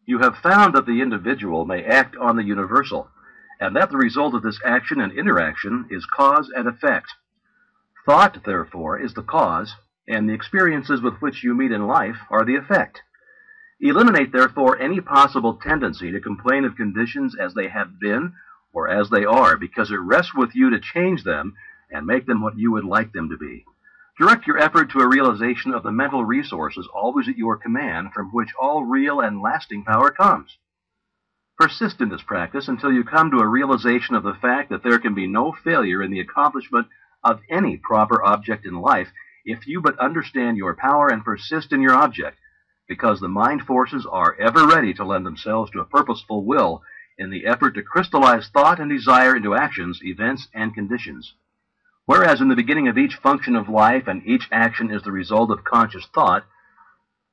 You have found that the individual may act on the universal, and that the result of this action and interaction is cause and effect. Thought, therefore, is the cause, and the experiences with which you meet in life are the effect. Eliminate, therefore, any possible tendency to complain of conditions as they have been or as they are, because it rests with you to change them and make them what you would like them to be. Direct your effort to a realization of the mental resources always at your command, from which all real and lasting power comes. Persist in this practice until you come to a realization of the fact that there can be no failure in the accomplishment of any proper object in life if you but understand your power and persist in your object, because the mind forces are ever ready to lend themselves to a purposeful will in the effort to crystallize thought and desire into actions, events, and conditions. Whereas in the beginning of each function of life and each action is the result of conscious thought,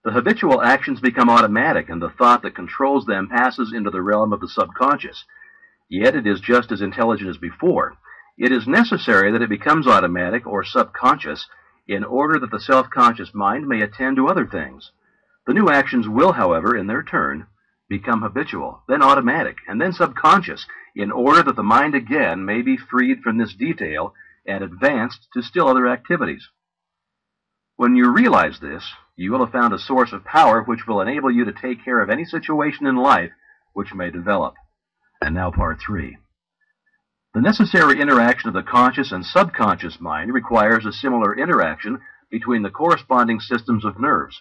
the habitual actions become automatic and the thought that controls them passes into the realm of the subconscious. Yet it is just as intelligent as before. It is necessary that it becomes automatic or subconscious in order that the self-conscious mind may attend to other things. The new actions will, however, in their turn, become habitual, then automatic, and then subconscious, in order that the mind again may be freed from this detail and advanced to still other activities. When you realize this, you will have found a source of power which will enable you to take care of any situation in life which may develop. And now part 3. The necessary interaction of the conscious and subconscious mind requires a similar interaction between the corresponding systems of nerves.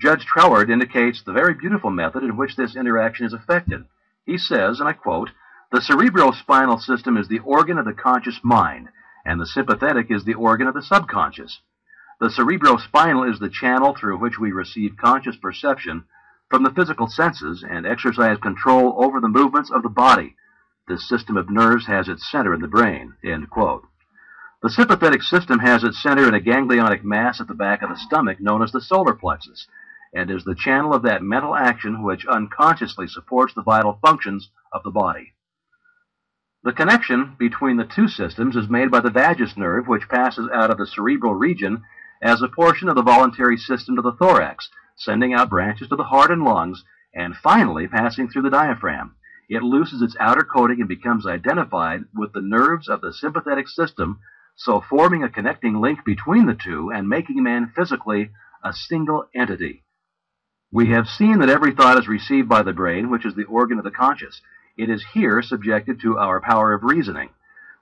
Judge Troward indicates the very beautiful method in which this interaction is effected. He says, and I quote, "The cerebrospinal system is the organ of the conscious mind, and the sympathetic is the organ of the subconscious. The cerebrospinal is the channel through which we receive conscious perception from the physical senses and exercise control over the movements of the body. This system of nerves has its center in the brain." End quote. The sympathetic system has its center in a ganglionic mass at the back of the stomach known as the solar plexus, and is the channel of that mental action which unconsciously supports the vital functions of the body. The connection between the two systems is made by the vagus nerve, which passes out of the cerebral region as a portion of the voluntary system to the thorax, sending out branches to the heart and lungs, and finally passing through the diaphragm. It loses its outer coating and becomes identified with the nerves of the sympathetic system, so forming a connecting link between the two and making man physically a single entity. We have seen that every thought is received by the brain, which is the organ of the conscious. It is here subjected to our power of reasoning.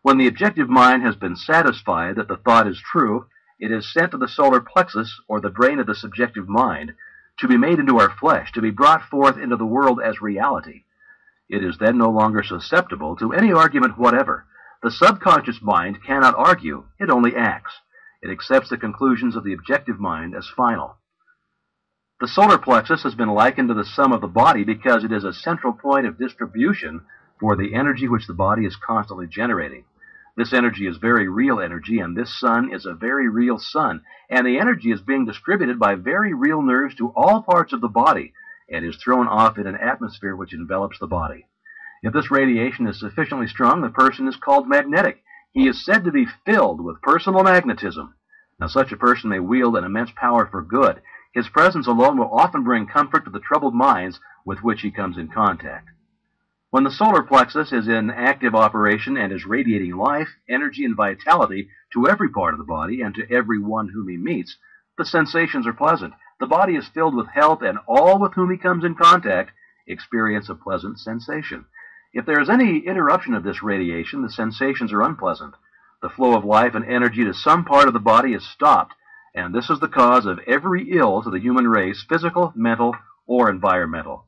When the objective mind has been satisfied that the thought is true, it is sent to the solar plexus, or the brain of the subjective mind, to be made into our flesh, to be brought forth into the world as reality. It is then no longer susceptible to any argument whatever. The subconscious mind cannot argue, it only acts. It accepts the conclusions of the objective mind as final. The solar plexus has been likened to the sum of the body because it is a central point of distribution for the energy which the body is constantly generating. This energy is very real energy, and this sun is a very real sun, and the energy is being distributed by very real nerves to all parts of the body and is thrown off in an atmosphere which envelops the body. If this radiation is sufficiently strong, the person is called magnetic. He is said to be filled with personal magnetism. Now, such a person may wield an immense power for good. His presence alone will often bring comfort to the troubled minds with which he comes in contact. When the solar plexus is in active operation and is radiating life, energy, and vitality to every part of the body and to every one whom he meets, the sensations are pleasant. The body is filled with health, and all with whom he comes in contact experience a pleasant sensation. If there is any interruption of this radiation, the sensations are unpleasant. The flow of life and energy to some part of the body is stopped, and this is the cause of every ill to the human race, physical, mental, or environmental.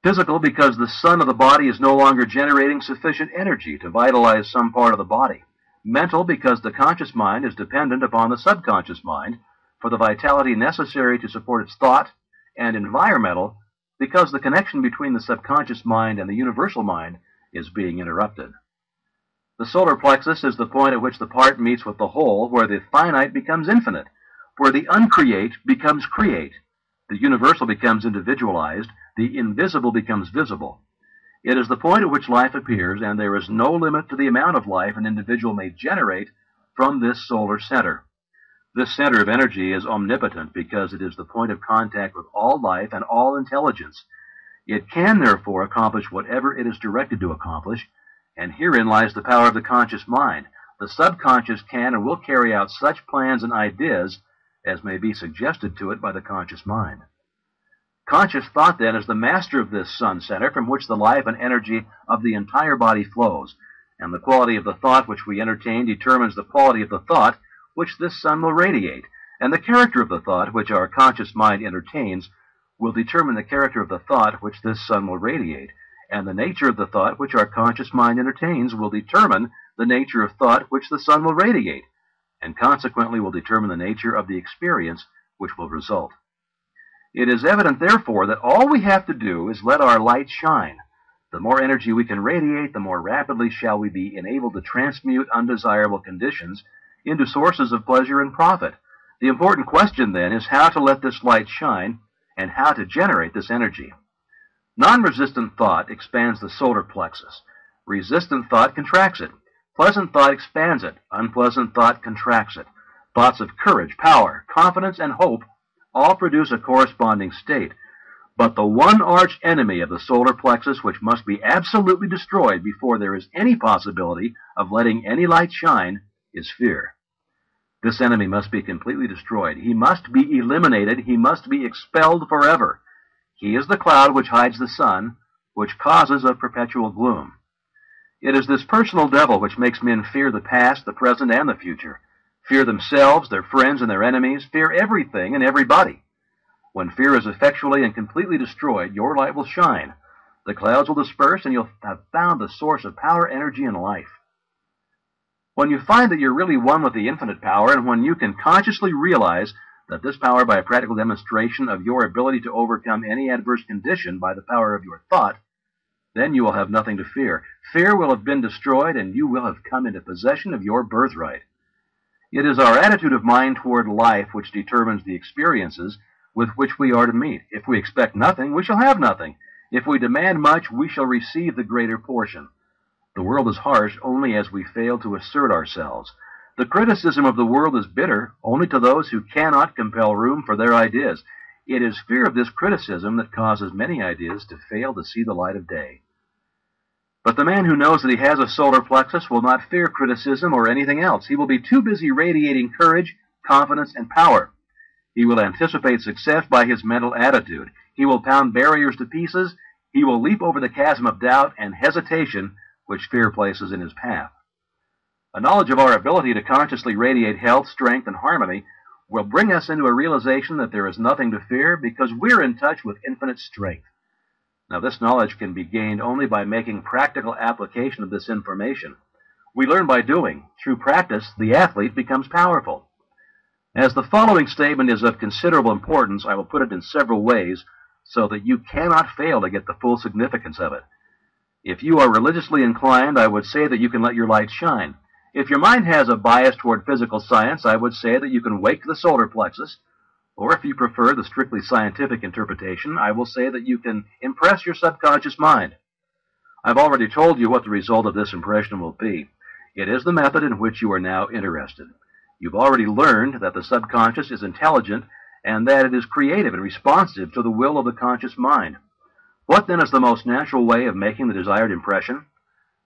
Physical, because the sun of the body is no longer generating sufficient energy to vitalize some part of the body. Mental, because the conscious mind is dependent upon the subconscious mind for the vitality necessary to support its thought. And environmental, because the connection between the subconscious mind and the universal mind is being interrupted. The solar plexus is the point at which the part meets with the whole, where the finite becomes infinite, where the uncreate becomes create, the universal becomes individualized, the invisible becomes visible. It is the point at which life appears, and there is no limit to the amount of life an individual may generate from this solar center. This center of energy is omnipotent because it is the point of contact with all life and all intelligence. It can, therefore, accomplish whatever it is directed to accomplish, and herein lies the power of the conscious mind. The subconscious can and will carry out such plans and ideas as may be suggested to it by the conscious mind. Conscious thought, then, is the master of this sun center from which the life and energy of the entire body flows, and the quality of the thought which we entertain determines the quality of the thought which this sun will radiate, and the character of the thought which our conscious mind entertains will determine the character of the thought which this sun will radiate, and the nature of the thought which our conscious mind entertains will determine the nature of thought which the sun will radiate, and consequently will determine the nature of the experience which will result. It is evident, therefore, that all we have to do is let our light shine. The more energy we can radiate, the more rapidly shall we be enabled to transmute undesirable conditions into sources of pleasure and profit. The important question, then, is how to let this light shine and how to generate this energy. Non-resistant thought expands the solar plexus. Resistant thought contracts it. Pleasant thought expands it. Unpleasant thought contracts it. Thoughts of courage, power, confidence, and hope all produce a corresponding state. But the one arch enemy of the solar plexus which must be absolutely destroyed before there is any possibility of letting any light shine is fear. This enemy must be completely destroyed. He must be eliminated. He must be expelled forever. He is the cloud which hides the sun, which causes a perpetual gloom. It is this personal devil which makes men fear the past, the present, and the future. Fear themselves, their friends, and their enemies. Fear everything and everybody. When fear is effectually and completely destroyed, your light will shine. The clouds will disperse, and you'll have found the source of power, energy, and life. When you find that you're really one with the infinite power, and when you can consciously realize that this power, by a practical demonstration of your ability to overcome any adverse condition by the power of your thought, then you will have nothing to fear. Fear will have been destroyed, and you will have come into possession of your birthright. It is our attitude of mind toward life which determines the experiences with which we are to meet. If we expect nothing, we shall have nothing. If we demand much, we shall receive the greater portion. The world is harsh only as we fail to assert ourselves. The criticism of the world is bitter only to those who cannot compel room for their ideas. It is fear of this criticism that causes many ideas to fail to see the light of day. But the man who knows that he has a solar plexus will not fear criticism or anything else. He will be too busy radiating courage, confidence, and power. He will anticipate success by his mental attitude. He will pound barriers to pieces. He will leap over the chasm of doubt and hesitation which fear places in his path. A knowledge of our ability to consciously radiate health, strength, and harmony will bring us into a realization that there is nothing to fear because we're in touch with infinite strength. Now, this knowledge can be gained only by making practical application of this information. We learn by doing. Through practice, the athlete becomes powerful. As the following statement is of considerable importance, I will put it in several ways so that you cannot fail to get the full significance of it. If you are religiously inclined, I would say that you can let your light shine. If your mind has a bias toward physical science, I would say that you can wake the solar plexus. Or if you prefer the strictly scientific interpretation, I will say that you can impress your subconscious mind. I've already told you what the result of this impression will be. It is the method in which you are now interested. You've already learned that the subconscious is intelligent and that it is creative and responsive to the will of the conscious mind. What then is the most natural way of making the desired impression?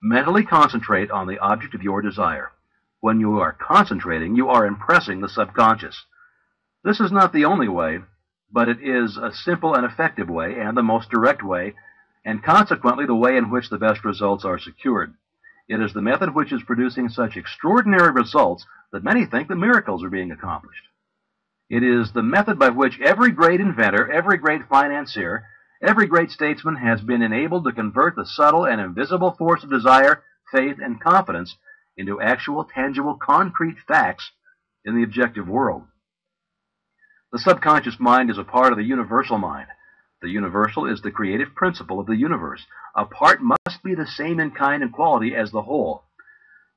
Mentally concentrate on the object of your desire. When you are concentrating, you are impressing the subconscious. This is not the only way, but it is a simple and effective way, and the most direct way, and consequently the way in which the best results are secured. It is the method which is producing such extraordinary results that many think that miracles are being accomplished. It is the method by which every great inventor, every great financier, every great statesman has been enabled to convert the subtle and invisible force of desire, faith, and confidence into actual, tangible, concrete facts in the objective world. The subconscious mind is a part of the universal mind. The universal is the creative principle of the universe. A part must be the same in kind and quality as the whole.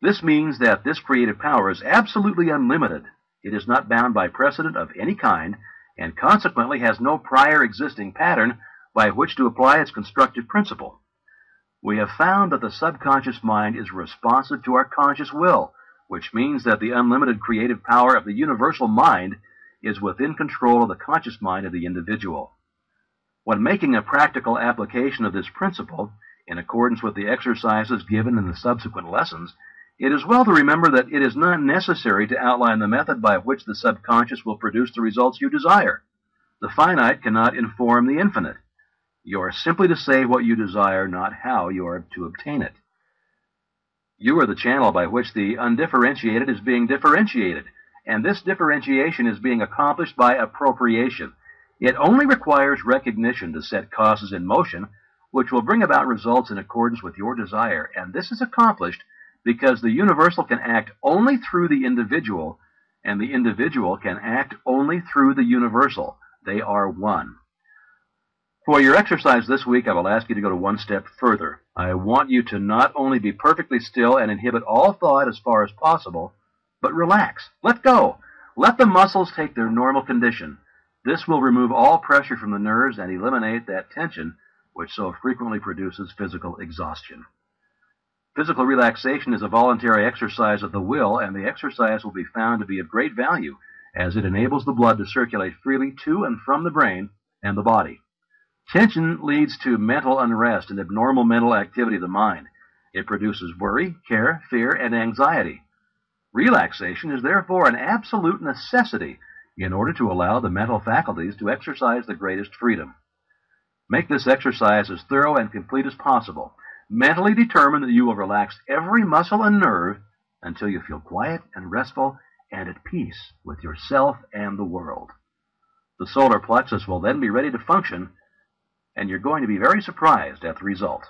This means that this creative power is absolutely unlimited. It is not bound by precedent of any kind, and consequently has no prior existing pattern by which to apply its constructive principle. We have found that the subconscious mind is responsive to our conscious will. which means that the unlimited creative power of the universal mind is within control of the conscious mind of the individual. When making a practical application of this principle, in accordance with the exercises given in the subsequent lessons, it is well to remember that it is not necessary to outline the method by which the subconscious will produce the results you desire. The finite cannot inform the infinite. You are simply to say what you desire, not how you are to obtain it. You are the channel by which the undifferentiated is being differentiated, and this differentiation is being accomplished by appropriation. It only requires recognition to set causes in motion, which will bring about results in accordance with your desire, and this is accomplished because the universal can act only through the individual, and the individual can act only through the universal. They are one. For your exercise this week, I will ask you to go to one step further. I want you to not only be perfectly still and inhibit all thought as far as possible, but relax. Let go. Let the muscles take their normal condition. This will remove all pressure from the nerves and eliminate that tension which so frequently produces physical exhaustion. Physical relaxation is a voluntary exercise of the will, and the exercise will be found to be of great value as it enables the blood to circulate freely to and from the brain and the body. Tension leads to mental unrest and abnormal mental activity of the mind. It produces worry, care, fear, and anxiety. Relaxation is therefore an absolute necessity in order to allow the mental faculties to exercise the greatest freedom. Make this exercise as thorough and complete as possible. Mentally determine that you will relax every muscle and nerve until you feel quiet and restful and at peace with yourself and the world. The solar plexus will then be ready to function, and you're going to be very surprised at the result.